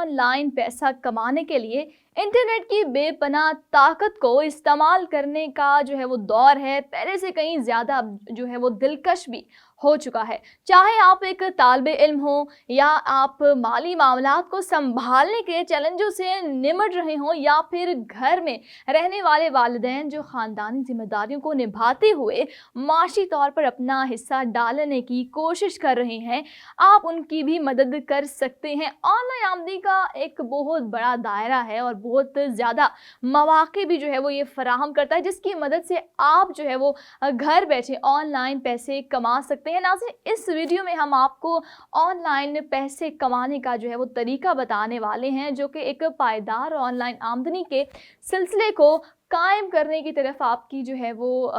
On line پیسہ کمانے کے لیے انٹرنیٹ کی بے پناہ طاقت کو استعمال کرنے کا جو ہے وہ دور ہے، پہلے سے کہیں زیادہ جو ہے وہ دلکش بھی ہو چکا ہے۔ چاہے آپ ایک طالب علم ہوں یا آپ مالی معاملات کو سنبھالنے کے چیلنجوں سے نمٹ رہے ہوں، یا پھر گھر میں رہنے والے والدین جو خاندانی ذمہ داریوں کو نبھاتے ہوئے معاشی طور پر اپنا حصہ ڈالنے کی کوشش کر رہے ہیں، آپ ان کی بھی مدد کر سکتے ہیں۔ آن لائن آمدنی کا ایک بہت بڑا دائرہ ہے اور بہت زیادہ مواقع بھی جو ہے وہ یہ فراہم کرتا ہے، جس کی مدد سے آپ جو ہے وہ گھر بیٹھے آن لائن پیسے کما سکتے ہیں۔ ناظرین، اس ویڈیو میں ہم آپ کو آن لائن پیسے کمانے کا جو ہے وہ طریقہ بتانے والے ہیں، جو کہ ایک پائیدار آن لائن آمدنی کے سلسلے کو قائم کرنے کی طرف آپ کی جو ہے وہ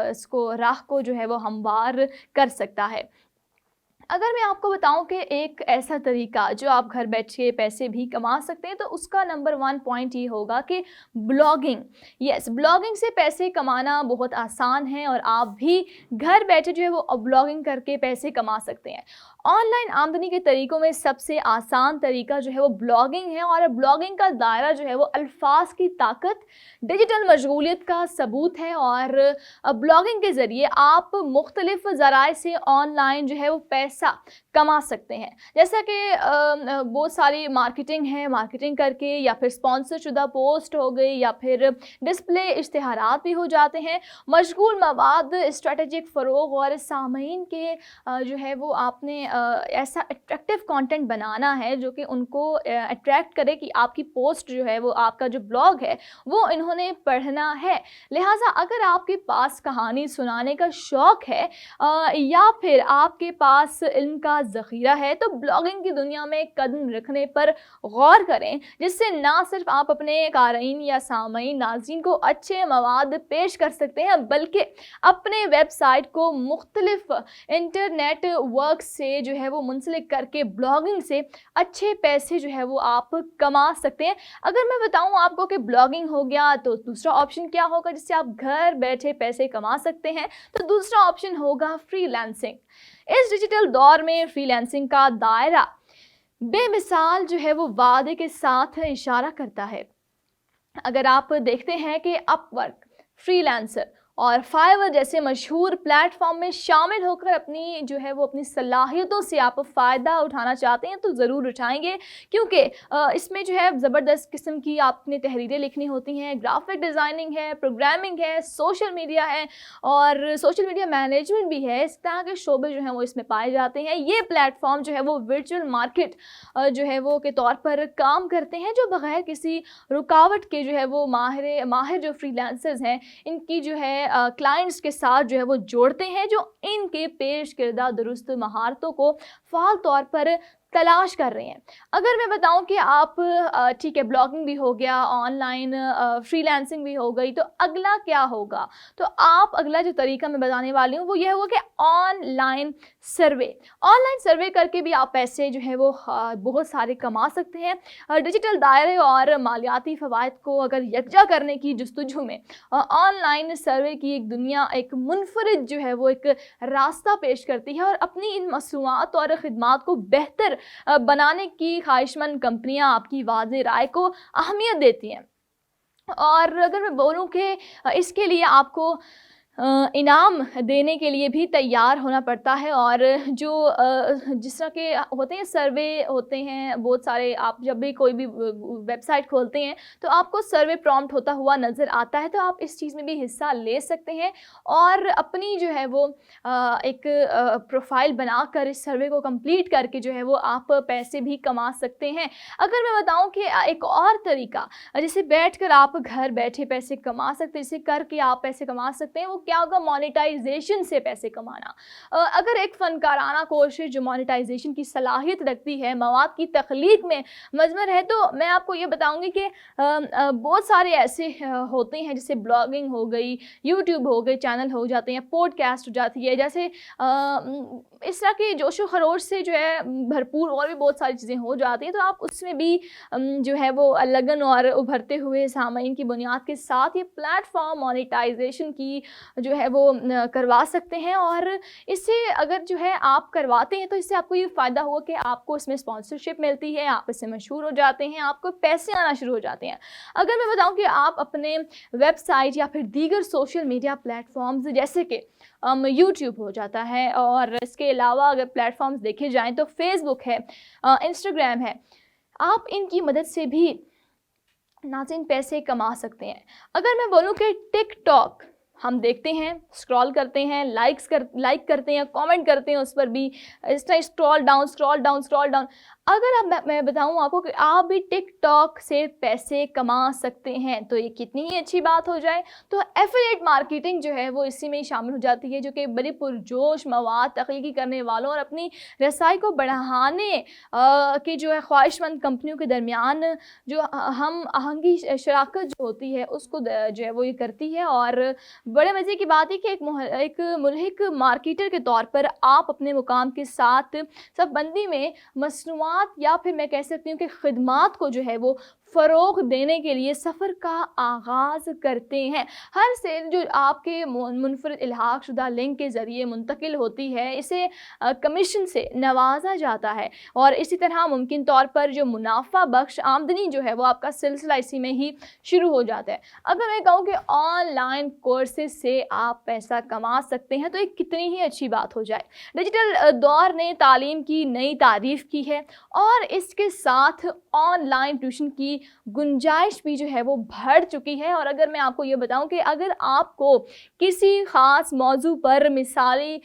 اس کو راہ کو جو ہے وہ ہموار کر سکتا ہے۔ اگر میں آپ کو بتاؤں کہ ایک ایسا طریقہ جو آپ گھر بیٹھے پیسے بھی کما سکتے ہیں، تو اس کا نمبر 1 پوائنٹ یہ ہوگا کہ بلاگنگ۔ یس، بلاگنگ سے پیسے کمانا بہت آسان ہے اور آپ بھی گھر بیٹھے جو ہے وہ بلاگنگ کر کے پیسے کما سکتے ہیں۔ آن لائن آمدنی کے طریقوں میں سب سے آسان طریقہ جو ہے وہ بلاگنگ ہے، اور بلاگنگ کا دائرہ جو ہے وہ الفاظ کی طاقت، ڈیجیٹل مشغولیت کا ثبوت ہے، اور بلاگنگ کے ذریعے آپ مختلف ذرائع سے آن لائن جو ہے وہ پیسہ کما سکتے ہیں، جیسا کہ بہت ساری مارکیٹنگ ہے، مارکیٹنگ کر کے، یا پھر اسپانسر شدہ پوسٹ ہو گئی، یا پھر ڈسپلے اشتہارات بھی ہو جاتے ہیں، مشغول مواد، اسٹریٹجک فروغ، اور سامعین کے جو ہے وہ آپ نے ایسا اٹریکٹیو کانٹینٹ بنانا ہے جو کہ ان کو اٹریکٹ کرے کہ آپ کی پوسٹ جو ہے وہ، آپ کا جو بلاگ ہے وہ انہوں نے پڑھنا ہے۔ لہٰذا اگر آپ کے پاس کہانی سنانے کا شوق ہے یا پھر آپ کے پاس علم کا ذخیرہ ہے، تو بلاگنگ کی دنیا میں قدم رکھنے پر غور کریں، جس سے نہ صرف آپ اپنے قارئین یا سامعین، ناظرین کو اچھے مواد پیش کر سکتے ہیں، بلکہ اپنے ویب سائٹ کو مختلف انٹرنیٹ ورک سے جو ہے وہ منسلک کر کے بلاگنگ سے اچھے پیسے جو ہے وہ آپ کما سکتے ہیں۔ اگر میں بتاؤں آپ کو کہ بلاگنگ ہو گیا، تو دوسرا آپشن کیا ہوگا جس سے آپ گھر بیٹھے پیسے کما سکتے ہیں؟ تو دوسرا آپشن ہوگا فری لانسنگ۔ اس ڈیجیٹل دور میں فری لانسنگ کا دائرہ بے مثال جو ہے وہ وعدے کے ساتھ اشارہ کرتا ہے۔ اگر آپ دیکھتے ہیں کہ اپ ورک، فری لانسر اور فائیور جیسے مشہور پلیٹ فارم میں شامل ہو کر اپنی جو ہے وہ اپنی صلاحیتوں سے آپ فائدہ اٹھانا چاہتے ہیں، تو ضرور اٹھائیں گے، کیونکہ اس میں جو ہے زبردست قسم کی آپ نے تحریریں لکھنی ہوتی ہیں، گرافک ڈیزائننگ ہے، پروگرامنگ ہے، سوشل میڈیا ہے، اور سوشل میڈیا مینجمنٹ بھی ہے۔ اس طرح کے شعبے جو ہیں وہ اس میں پائے جاتے ہیں۔ یہ پلیٹ فارم جو ہے وہ ورچوئل مارکیٹ جو ہے وہ کے طور پر کام کرتے ہیں، جو بغیر کسی رکاوٹ کے جو ہے وہ ماہر جو فری لانسرز ہیں، ان کی جو ہے کلائنٹس کے ساتھ جو ہے وہ جوڑتے ہیں، جو ان کے پیش کردہ درست مہارتوں کو فعال طور پر تلاش کر رہے ہیں۔ اگر میں بتاؤں کہ آپ ٹھیک ہے، بلاگنگ بھی ہو گیا، آن لائن فری لانسنگ بھی ہو گئی، تو اگلا کیا ہوگا؟ تو آپ اگلا جو طریقہ میں بتانے والی ہوں وہ یہ ہوگا کہ on line survey. On line survey کر کے بھی آپ پیسے جو ہے وہ بہت سارے کما سکتے ہیں۔ ڈیجیٹل دائرے اور مالیاتی فوائد کو اگر یکجا کرنے کی جستجو میں آن لائن سروے کی ایک دنیا ایک منفرد جو ہے وہ ایک راستہ پیش کرتی ہے، اور اپنی ان مصنوعات اور خدمات کو بہتر بنانے کی خواہشمند کمپنیاں آپ کی واضح رائے کو اہمیت دیتی ہیں۔ اور اگر میں بولوں کہ اس کے لیے آپ کو انعام دینے کے لیے بھی تیار ہونا پڑتا ہے، اور جو جس طرح کے ہوتے ہیں سروے ہوتے ہیں بہت سارے، آپ جب بھی کوئی بھی ویب سائٹ کھولتے ہیں تو آپ کو سروے پرومپٹ ہوتا ہوا نظر آتا ہے، تو آپ اس چیز میں بھی حصہ لے سکتے ہیں، اور اپنی جو ہے وہ ایک پروفائل بنا کر اس سروے کو کمپلیٹ کر کے جو ہے وہ آپ پیسے بھی کما سکتے ہیں۔ اگر میں بتاؤں کہ ایک اور طریقہ جسے بیٹھ کر آپ گھر بیٹھے پیسے کما سکتے ہیں، جسے کر کے آپ پیسے کما سکتے ہیں، وہ کیا ہوگا؟ مانیٹائزیشن سے پیسے کمانا۔ اگر ایک فنکارانہ کوشش جو مانیٹائزیشن کی صلاحیت رکھتی ہے، مواد کی تخلیق میں مضمر ہے، تو میں آپ کو یہ بتاؤں گی کہ بہت سارے ایسے ہوتے ہیں، جیسے بلاگنگ ہو گئی، یوٹیوب ہو گئی، چینل ہو جاتے ہیں، پوڈ کاسٹ ہو جاتی ہے، جیسے اس طرح کے جوش و خروش سے جو ہے بھرپور اور بھی بہت ساری چیزیں ہو جاتی ہیں، تو آپ اس میں بھی جو ہے وہ لگن اور ابھرتے ہوئے سامعین کی بنیاد کے ساتھ یہ پلیٹ فارم مانیٹائزیشن کی जो है वो करवा सकते हैं। और इससे अगर जो है आप करवाते हैं तो इससे आपको ये फ़ायदा हुआ कि आपको इसमें स्पॉन्सरशिप मिलती है, आप इससे मशहूर हो जाते हैं, आपको पैसे आना शुरू हो जाते हैं। अगर मैं बताऊं कि आप अपने वेबसाइट या फिर दीगर सोशल मीडिया प्लेटफॉर्म्स जैसे कि यूट्यूब हो जाता है, और इसके अलावा अगर प्लेटफॉर्म्स देखे जाएं तो फेसबुक है, इंस्टाग्राम है, आप इनकी मदद से भी नाज़रीन पैसे कमा सकते हैं। अगर मैं बोलूं कि टिकटॉक हम देखते हैं, स्क्रॉल करते हैं, लाइक करते हैं, कमेंट करते हैं, उस पर भी इस तरह स्क्रॉल डाउन। अगर अब मैं बताऊं आपको कि आप भी टिकटॉक से पैसे कमा सकते हैं तो ये कितनी ही अच्छी बात हो जाए। तो एफिलिएट मार्केटिंग जो है वो इसी में ही शामिल हो जाती है, जो कि बड़ी पुरजोश मवाद तख्लीकी करने वालों और अपनी रसाई को बढ़ाने की जो है ख्वाहिशमंद कंपनियों के दरमियान जो हम आहंगी शराकत जो होती है उसको जो है वो ये करती है। और बड़े मज़े की बात है कि एक मुल्हिक मार्केटर के तौर पर आप अपने मुकाम के साथ सबबंदी में मसनूआत या फिर मैं कह सकती हूँ कि खिदमात को जो है वो फ़रोग़ देने के लिए सफ़र का आगाज़ करते हैं। हर सेल जो आपके मुनफरद इल्हाक़ शुदा लिंक के ज़रिए मुंतकिल होती है, इसे कमीशन से नवाजा जाता है, और इसी तरह मुमकिन तौर पर जो मुनाफा बख्श आमदनी जो है वो आपका सिलसिला इसी में ही शुरू हो जाता है। अगर मैं कहूँ कि ऑनलाइन कोर्सेज से आप पैसा कमा सकते हैं तो ये कितनी ही अच्छी बात हो जाए। डिजिटल दौर ने तालीम की नई तारीफ़ की है, और इसके साथ ऑनलाइन ट्यूशन की गुंजाइश भी जो है वो बढ़ चुकी है। और अगर मैं आपको ये बताऊं कि अगर आपको किसी ख़ास मौजू पर मिसाली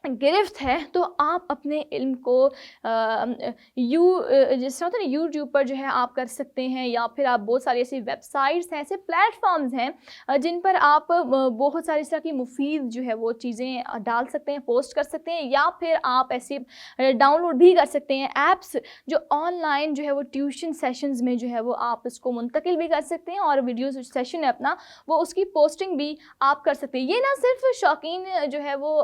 गिरफ्त है तो आप अपने इल्म को जिस तरह होता है ना यूट्यूब पर जो है आप कर सकते हैं, या फिर आप बहुत सारी ऐसी वेबसाइट्स हैं, ऐसे प्लेटफॉर्म्स हैं जिन पर आप बहुत सारी इस तरह की मुफीद जो है वो चीज़ें डाल सकते हैं, पोस्ट कर सकते हैं, या फिर आप ऐसे डाउनलोड भी कर सकते हैं ऐप्स जो ऑनलाइन जो है वो ट्यूशन सेशंस में जो है वो आप इसको मुंतकिल भी कर सकते हैं, और वीडियो सेशन है अपना वो उसकी पोस्टिंग भी आप कर सकते हैं। ये ना सिर्फ शौकीन जो है वो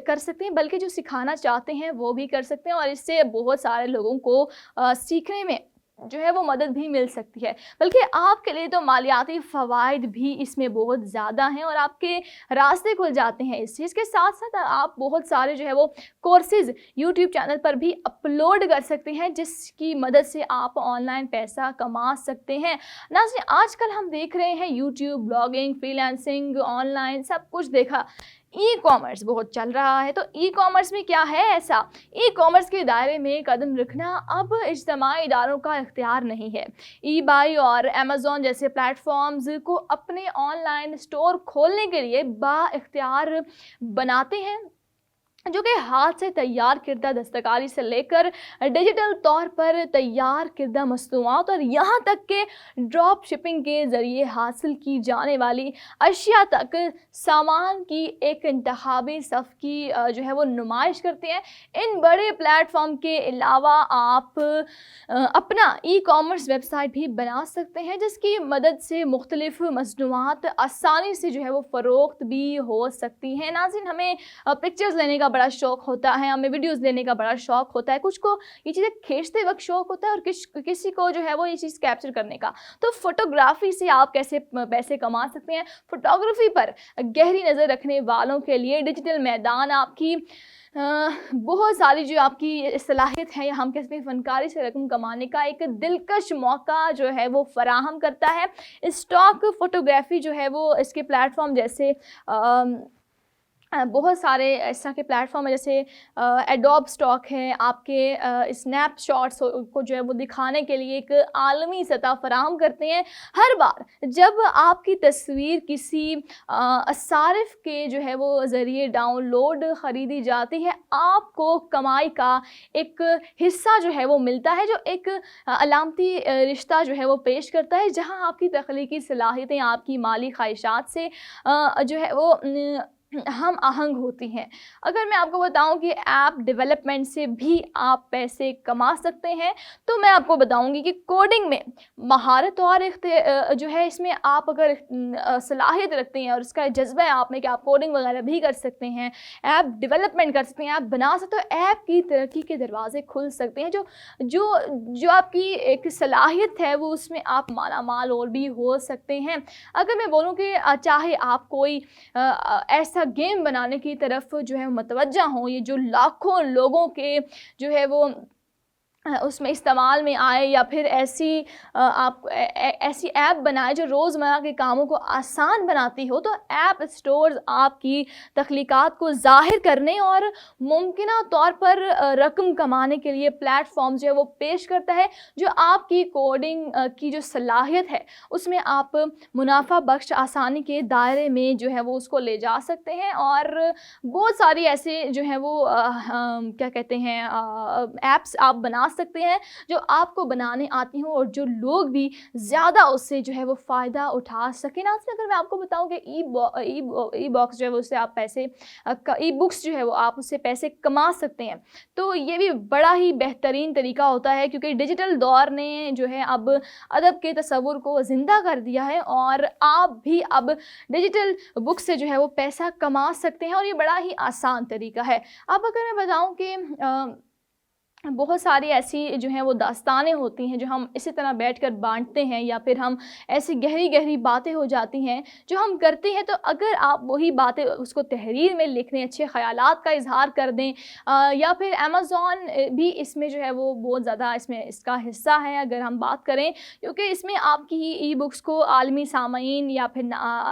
कर सकते हैं, बल्कि जो सिखाना चाहते हैं वो भी कर सकते हैं, और इससे बहुत सारे लोगों को सीखने में जो है वो मदद भी मिल सकती है। बल्कि आपके लिए तो मालियाती फ़वाइद भी इसमें बहुत ज़्यादा हैं और आपके रास्ते खुल जाते हैं। इस चीज़ के साथ साथ आप बहुत सारे जो है वो कोर्सेज़ यूट्यूब चैनल पर भी अपलोड कर सकते हैं, जिसकी मदद से आप ऑनलाइन पैसा कमा सकते हैं। नाज़रीन, आजकल हम देख रहे हैं यूट्यूब, ब्लॉगिंग, फ्रीलांसिंग, ऑनलाइन सब कुछ देखा, ई कॉमर्स बहुत चल रहा है। तो ई कॉमर्स में क्या है ऐसा? ई कॉमर्स के दायरे में कदम रखना अब इज्तमाई इदारों का इख्तियार नहीं है। ईबाई और अमेज़ॉन जैसे प्लेटफॉर्म्स को अपने ऑनलाइन स्टोर खोलने के लिए बाइख्तियार बनाते हैं, जो कि हाथ से तैयार किरदा दस्तकारी से लेकर डिजिटल तौर पर तैयार किरदा मसनूआत और यहाँ तक के ड्रॉप शिपिंग के ज़रिए हासिल की जाने वाली अशिया तक सामान की एक इंतखाबी सफ़ की जो है वो नुमाइश करते हैं। इन बड़े प्लेटफॉर्म के अलावा आप अपना ई कॉमर्स वेबसाइट भी बना सकते हैं, जिसकी मदद से मुख्तलिफ मसनूआत आसानी से जो है वो फ़रोख्त भी हो सकती हैं। नाज़रीन, हमें पिक्चर्स लेने का बड़ा शौक़ होता है, हमें वीडियोस लेने का बड़ा शौक़ होता है, कुछ को ये चीज़ें खींचते वक्त शौक़ होता है और किसी को जो है वो ये चीज़ कैप्चर करने का। तो फोटोग्राफी से आप कैसे पैसे कमा सकते हैं? फोटोग्राफी पर गहरी नज़र रखने वालों के लिए डिजिटल मैदान आपकी बहुत सारी जो आपकी सलाहियत है, या हम कह सकते हैं फ़नकारी से रकम कमाने का एक दिलकश मौका जो है वो फ़राहम करता है। स्टॉक फ़ोटोग्राफ़ी जो है वो इसके प्लेटफॉर्म जैसे बहुत सारे इस तरह के प्लेटफॉर्म है, जैसे एडोब स्टॉक है, आपके स्नैपशॉट्स को जो है वो दिखाने के लिए एक आलमी सतह फराहम करते हैं। हर बार जब आपकी तस्वीर किसी सारिफ के जो है वो ज़रिए डाउनलोड ख़रीदी जाती है, आपको कमाई का एक हिस्सा जो है वो मिलता है, जो एक अलामती रिश्ता जो है वो पेश करता है, जहां आपकी तख्लीकी सलाहियतें आपकी माली ख्वाहिशात से जो है वो हम आहंग होती हैं। अगर मैं आपको बताऊं कि ऐप डेवलपमेंट से भी आप पैसे कमा सकते हैं, तो मैं आपको बताऊंगी कि कोडिंग में महारत और जो है इसमें आप अगर सलाहियत रखते हैं और उसका जज्बा है आप में कि आप कोडिंग वगैरह भी कर सकते हैं, ऐप डेवलपमेंट कर सकते हैं, ऐप बना सकते हो, ऐप की तरक्की के दरवाजे खुल सकते हैं। जो जो जो आपकी एक सलाहियत है वो उसमें आप माला माल और भी हो सकते हैं। अगर मैं बोलूँ कि चाहे आप कोई ऐसा गेम बनाने की तरफ जो है मतवज्जा हों, ये जो लाखों लोगों के जो है वो उसमें इस्तेमाल में आए, या फिर आप ऐसी ऐप बनाए जो रोज़मर्रा के कामों को आसान बनाती हो, तो ऐप स्टोर्स आपकी तख्लीक़ात को ज़ाहिर करने और मुमकिना तौर पर रकम कमाने के लिए प्लेटफॉर्म जो है वो पेश करता है, जो आपकी कोडिंग की जो सलाहियत है उसमें आप मुनाफा बख्श आसानी के दायरे में जो है वो उसको ले जा सकते हैं। और बहुत सारी ऐसे जो है वो क्या कहते हैं ऐप्स आप बना सकते हैं जो आपको बनाने आती हों और जो लोग भी ज़्यादा उससे जो है वो फ़ायदा उठा सकें। ना अगर मैं आपको बताऊं कि ई बॉक्स जो है वो उससे आप पैसे ई बुक्स जो है वो आप उससे पैसे कमा सकते हैं, तो ये भी बड़ा ही बेहतरीन तरीका होता है, क्योंकि डिजिटल दौर ने जो है अब अदब के तसव्वुर को ज़िंदा कर दिया है और आप भी अब डिजिटल बुक से जो है वो पैसा कमा सकते हैं, और ये बड़ा ही आसान तरीका है। अब अगर मैं बताऊं कि बहुत सारी ऐसी जो हैं वो दास्तानें होती हैं जो हम इसी तरह बैठकर बांटते हैं, या फिर हम ऐसी गहरी गहरी बातें हो जाती हैं जो हम करते हैं, तो अगर आप वही बातें उसको तहरीर में लिख दें, अच्छे ख़यालात का इजहार कर दें, या फिर अमेज़ॉन भी इसमें जो है वो बहुत ज़्यादा इसमें इसका हिस्सा है अगर हम बात करें, क्योंकि इसमें आपकी ई बुक्स को आलमी सामाईन या फिर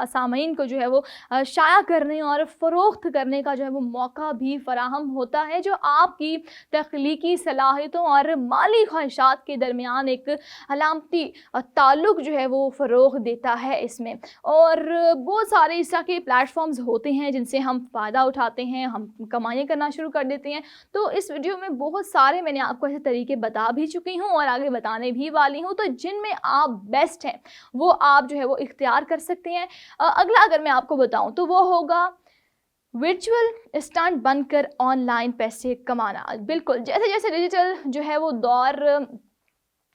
सामाईन को जो है वो शाया करने और फ़रोख्त करने का जो है वो मौका भी फ़राहम होता है, जो आपकी तख्लीकी सलाहियतों और माली ख्वाहिशात के दरमियान एक अलामती ताल्लुक़ जो है वो फ़रोग़ देता है इसमें। और बहुत सारे इस तरह के प्लेटफॉर्म्स होते हैं जिनसे हम फ़ायदा उठाते हैं, हम कमाई करना शुरू कर देते हैं। तो इस वीडियो में बहुत सारे मैंने आपको ऐसे तरीके बता भी चुकी हूँ और आगे बताने भी वाली हूँ, तो जिनमें आप बेस्ट हैं वो आप जो है वो इख्तियार कर सकते हैं। अगला अगर मैं आपको बताऊँ तो वो होगा वर्चुअल स्टंट बनकर ऑनलाइन पैसे कमाना। बिल्कुल, जैसे जैसे डिजिटल जो है वो दौर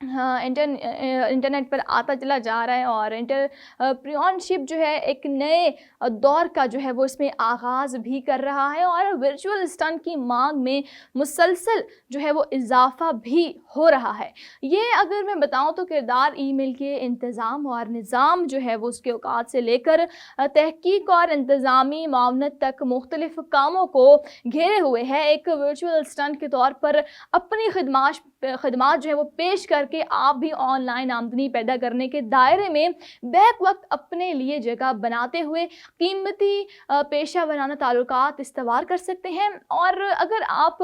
हाँ, इंटरनेट पर आता चला जा रहा है और एंटरप्रेन्योरशिप जो है एक नए दौर का जो है वो इसमें आगाज़ भी कर रहा है, और वर्चुअल स्टंट की मांग में मुसलसल जो है वो इजाफा भी हो रहा है। ये अगर मैं बताऊं तो किरदार ईमेल के इंतज़ाम और निज़ाम जो है वो उसके औकात से लेकर तहकीक और इंतज़ामी मावनत तक मुख्तलिफ कामों को घेरे हुए है। एक वर्चुअल स्टंट के तौर पर अपनी खिदमात जो है वो पेश करके आप भी ऑनलाइन आमदनी पैदा करने के दायरे में बैक वक्त अपने लिए जगह बनाते हुए कीमती पेशा वराना ताल्लुकात इस्तवार कर सकते हैं। और अगर आप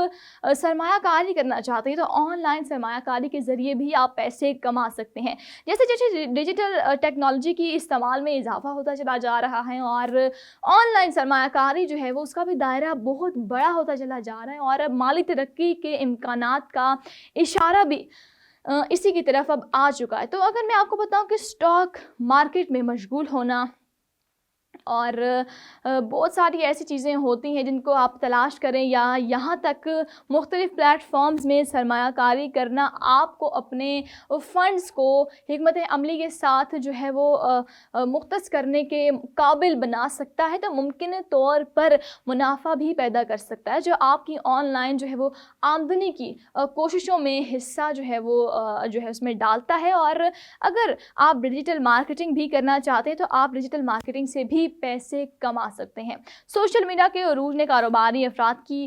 सरमायाकारी करना चाहते हैं तो ऑनलाइन सरमायाकारी के ज़रिए भी आप पैसे कमा सकते हैं। जैसे जैसे डिजिटल टेक्नोलॉजी की इस्तेमाल में इजाफा होता चला जा रहा है और ऑनलाइन सरमायाकारी जो है वो उसका भी दायरा बहुत बड़ा होता चला जा रहा है, और अब माली तरक्की के इम्कानात का इशारा भी इसी की तरफ अब आ चुका है। तो अगर मैं आपको बताऊं कि स्टॉक मार्केट में मशगूल होना और बहुत सारी ऐसी चीज़ें होती हैं जिनको आप तलाश करें, या यहाँ तक मुख्तलिफ़ प्लेटफॉर्म्स में सरमायाकारी करना आपको अपने फ़ंड्स को हिकमत अमली के साथ जो है वो मुख्तस करने के काबिल बना सकता है। तो मुमकिन तौर पर मुनाफा भी पैदा कर सकता है, जो आपकी ऑनलाइन जो है वो आमदनी की कोशिशों में हिस्सा जो है वो जो है उसमें डालता है। और अगर आप डिजिटल मार्केटिंग भी करना चाहते हैं तो आप डिजिटल मार्केटिंग से भी पैसे कमा सकते हैं। सोशल मीडिया के अरूज ने कारोबारी अफराद की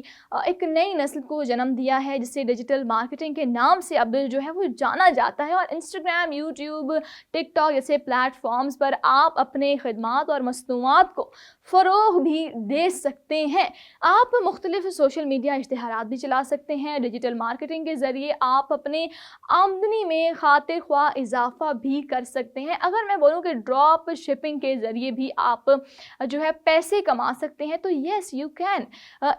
एक नई नस्ल को जन्म दिया है, जिसे डिजिटल मार्केटिंग के नाम से अब जो है वो जाना जाता है। और इंस्टाग्राम, यूट्यूब, टिकटॉक जैसे प्लेटफॉर्म्स पर आप अपने खिदमात और मसनूआत को फ़रोग़ भी दे सकते हैं। आप मुख्तलिफ सोशल मीडिया इश्तिहारात भी चला सकते हैं। डिजिटल मार्केटिंग के ज़रिए आप अपने आमदनी में खातिर ख्वाह इजाफा भी कर सकते हैं। अगर मैं बोलूँ कि ड्रॉप शिपिंग के ज़रिए भी आप आप जो है पैसे कमा सकते हैं, तो yes you can.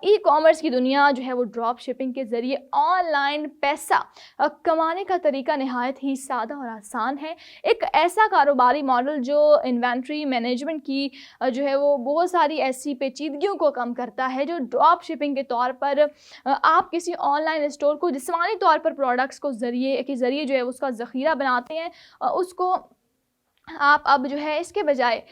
E commerce की दुनिया जो है वो ड्रॉप शिपिंग के ज़रिए ऑनलाइन पैसा कमाने का तरीका नहायत ही सादा और आसान है। एक ऐसा कारोबारी मॉडल जो इन्वेंट्री मैनेजमेंट की जो है वो बहुत सारी ऐसी पेचीदगियों को कम करता है, जो ड्रॉप शिपिंग के तौर पर आप किसी ऑनलाइन स्टोर को जिस्मानी तौर पर प्रोडक्ट्स को ज़रिए जो है उसका ज़ख़ीरा बनाते हैं, उसको आप अब जो है इसके बजाय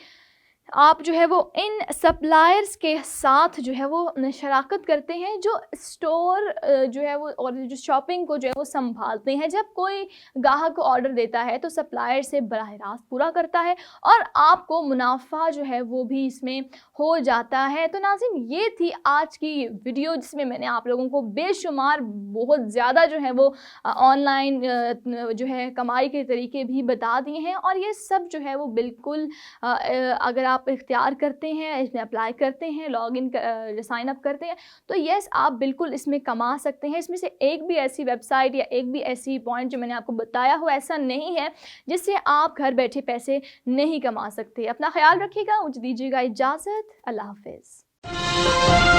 आप जो है वो इन सप्लायर्स के साथ जो है वो शराकत करते हैं, जो स्टोर जो है वो और जो शॉपिंग को जो है वो संभालते हैं। जब कोई ग्राहक ऑर्डर देता है तो सप्लायर से बराह रास्त पूरा करता है और आपको मुनाफा जो है वो भी इसमें हो जाता है। तो नाज़रीन, ये थी आज की वीडियो जिसमें मैंने आप लोगों को बेशुमार बहुत ज़्यादा जो है वो ऑनलाइन जो है कमाई के तरीके भी बता दिए हैं, और ये सब जो है वो बिल्कुल अगर आप इख्तियार करते हैं, इसमें अप्लाई करते हैं, लॉग इन साइन अप करते हैं, तो येस आप बिल्कुल इसमें कमा सकते हैं। इसमें से एक भी ऐसी वेबसाइट या एक भी ऐसी पॉइंट जो मैंने आपको बताया हो ऐसा नहीं है जिससे आप घर बैठे पैसे नहीं कमा सकते। अपना ख्याल रखिएगा, मुझे दीजिएगा इजाज़त। अल्लाह हाफ़िज़।